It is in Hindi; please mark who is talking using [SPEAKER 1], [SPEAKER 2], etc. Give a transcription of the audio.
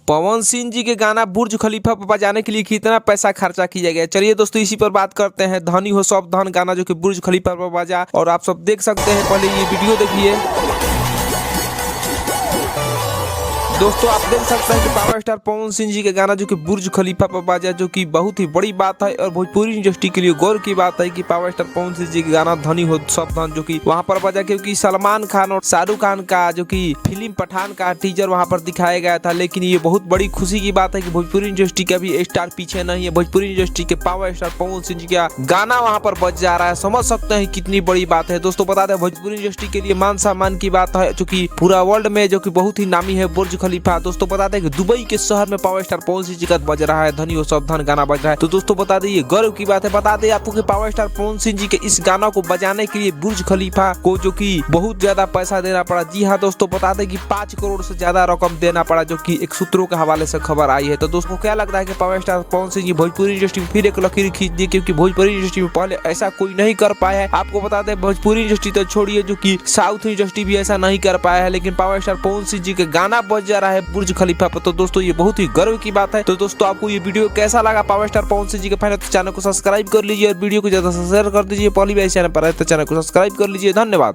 [SPEAKER 1] पवन सिंह जी के गाना बुर्ज खलीफा पर बजाने के लिए कितना पैसा खर्चा किया गया। चलिए दोस्तों इसी पर बात करते हैं। धनी हो सब धन गाना जो कि बुर्ज खलीफा पर बजा और आप सब देख सकते हैं। पहले ये वीडियो देखिए दोस्तों, आप देख सकते हैं कि पावर स्टार पवन सिंह जी के गाना जो कि बुर्ज खलीफा पर बाजा, जो कि बहुत ही बड़ी बात है और भोजपुरी इंडस्ट्री के लिए गौरव की बात है कि पावर स्टार पवन सिंह जी के गाना धनी हो सब धन जो कि वहां पर बजा, क्योंकि सलमान खान और शाहरुख खान का जो कि फिल्म पठान का टीजर वहां पर दिखाया गया था। लेकिन ये बहुत बड़ी खुशी की बात है कि भोजपुरी इंडस्ट्री का भी स्टार पीछे नहीं है। भोजपुरी इंडस्ट्री के पावर स्टार पवन सिंह जी का गाना वहां पर बज जा रहा है। समझ सकते हैं कितनी बड़ी बात है। दोस्तों बता दें भोजपुरी इंडस्ट्री के लिए मान सम्मान की बात है, जो कि पूरा वर्ल्ड में जो कि बहुत ही नामी है बुर्ज खलीफा। दोस्तों बता दें कि दुबई के शहर में पावर स्टार पवन सिंह जी का बज रहा है धनी हो सब धन गाना बज रहा है। तो दोस्तों बता दें ये गर्व की बात है। बता दें आपको कि पावर स्टार पवन सिंह जी के इस गाना को बजाने के लिए बुर्ज खलीफा को जो कि बहुत ज्यादा पैसा देना पड़ा। जी हाँ दोस्तों, बता दें कि 5 करोड़ से ज्यादा रकम देना पड़ा, जो कि एक सूत्रों के हवाले से खबर आई है। तो दोस्तों क्या लगता है कि power star Pawan Singh ji Bhojpuri industry में फिर एक लकीर खींच दी, क्योंकि भोजपुरी इंडस्ट्री में पहले ऐसा कोई नहीं कर पाया है। आपको बता दें भोजपुरी इंडस्ट्री तो छोड़िए, जो कि साउथ इंडस्ट्री भी ऐसा नहीं कर पाया है, लेकिन पावर स्टार पवन सिंह जी के गाना बज जा रहा है बुर्ज खलीफा पर। तो दोस्तों ये बहुत ही गर्व की बात है। तो दोस्तों आपको ये वीडियो कैसा लगा? पावर स्टार पवन सिंह जी के फैन है तो चैनल को सब्सक्राइब कर लीजिए और वीडियो को ज्यादा से शेयर कर दीजिए। पहली बार चैनल पर है तो चैनल को सब्सक्राइब कर लीजिए। धन्यवाद।